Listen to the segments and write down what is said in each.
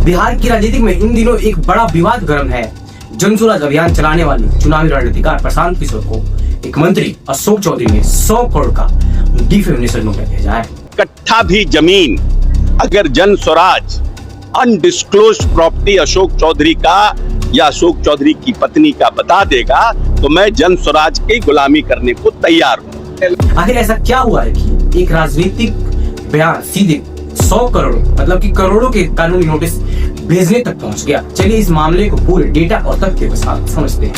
बिहार की राजनीति में इन दिनों एक बड़ा विवाद गर्म है। जनसुराज अभियान चलाने वाले चुनावी रणनीतिकार प्रशांत किशोर को एक मंत्री अशोक चौधरी ने 100 करोड़ का डिफेमेशन नोटिस भेजा है। कट्ठा भी जमीन अगर जन स्वराज अनडिस्क्लोज प्रॉपर्टी अशोक चौधरी का या अशोक चौधरी की पत्नी का बता देगा तो मैं जन स्वराज की गुलामी करने को तैयार हूँ। आखिर ऐसा क्या हुआ है कि एक राजनीतिक बयान सीधे 100 करोड़ मतलब कि करोड़ों के कानूनी नोटिस भेजने तक पहुंच गया। चलिए इस मामले को पूरे डेटा और तथ्य के साथ समझते हैं।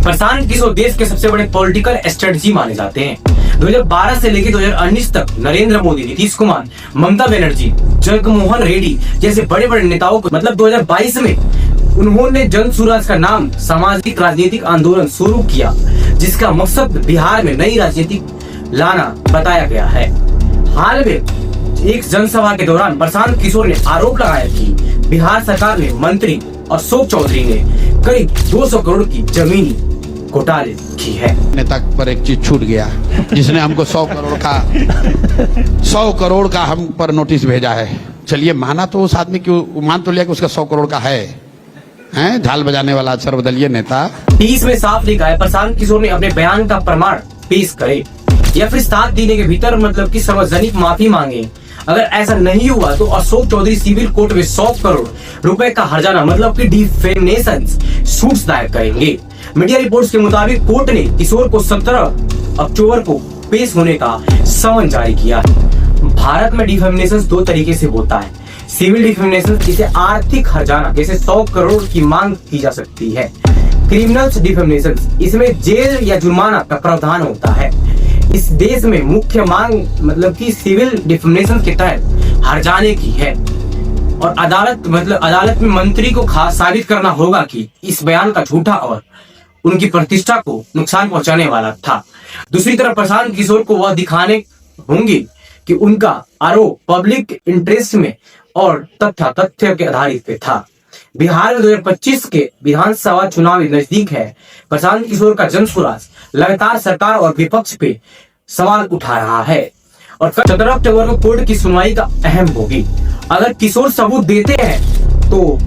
प्रशांत किशोर देश के सबसे बड़े पॉलिटिकल स्ट्रेटजी माने जाते हैं। 2012 से लेकर 2019 तक नरेंद्र मोदी, नीतीश कुमार, ममता बनर्जी, जगनमोहन रेड्डी जैसे बड़े बड़े नेताओं को मतलब 2022 में उन्होंने जन स्वराज का नाम सामाजिक राजनीतिक आंदोलन शुरू किया, जिसका मकसद बिहार में नई राजनीति लाना बताया गया है। हाल में एक जनसभा के दौरान प्रशांत किशोर ने आरोप लगाया कि बिहार सरकार ने मंत्री अशोक चौधरी ने करीब 200 करोड़ की जमीन घोटाले की है। नेता पर एक चीज छूट गया, जिसने हमको 100 करोड़ का हम पर नोटिस भेजा है। चलिए माना तो उस आदमी की मान तो लिया कि उसका 100 करोड़ का है झाल बजाने वाला सर्वदलीय नेता। 30 में साफ लिखा है प्रशांत किशोर ने अपने बयान का प्रमाण पेश करे या फिर 7 दिन के भीतर मतलब कि सार्वजनिक माफी मांगे। अगर ऐसा नहीं हुआ तो अशोक चौधरी सिविल कोर्ट में 100 करोड़ रुपए का हर्जाना मतलब कि डिफेमेशन सूट दायर करेंगे। मीडिया रिपोर्ट्स के मुताबिक कोर्ट ने किशोर को 17 अक्टूबर को पेश होने का समन जारी किया। भारत में डिफेमेशन 2 तरीके से होता है। सिविल डिफेमेशन, इसे आर्थिक हर्जाना जैसे 100 करोड़ की मांग की जा सकती है। क्रिमिनल डिफेमेशन, इसमें जेल या जुर्माना का प्रावधान होता है। इस देश में मुख्य मांग मतलब कि सिविल डिफेमेशन के तहत हर्जाने की है और अदालत में मंत्री को खास साबित करना होगा कि इस बयान का झूठा और उनकी प्रतिष्ठा को नुकसान पहुंचाने वाला था। दूसरी तरफ प्रशांत किशोर को वह दिखाने होंगे कि उनका आरोप पब्लिक इंटरेस्ट में और तथ्य के आधारित पे था। बिहार में 2025 के विधानसभा चुनाव नजदीक है। प्रशांत किशोर का जन स्वराज लगातार सरकार और विपक्ष पे सवाल उठा रहा है और 17 अक्टूबर को कोर्ट की सुनवाई का अहम होगी। अगर किशोर सबूत देते हैं तो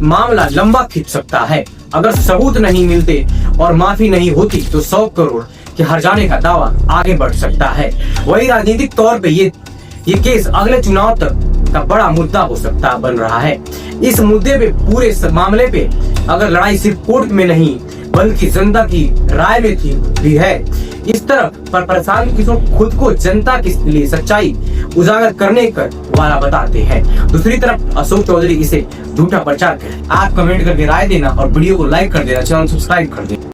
मामला लंबा खिंच सकता है। अगर सबूत नहीं मिलते और माफी नहीं होती तो 100 करोड़ के हर्जाने का दावा आगे बढ़ सकता है। वही राजनीतिक तौर पे ये केस अगले चुनाव तक का बड़ा मुद्दा हो सकता बन रहा है। इस मुद्दे पे पूरे मामले पे अगर लड़ाई सिर्फ कोर्ट में नहीं बल्कि जनता की राय में भी है। इस तरफ पर प्रशांत किशोर खुद को जनता के लिए सच्चाई उजागर करने वाला बताते हैं। दूसरी तरफ अशोक चौधरी इसे झूठा प्रचार कर। आप कमेंट करके राय देना और वीडियो को लाइक कर देना, चैनल सब्सक्राइब कर देना।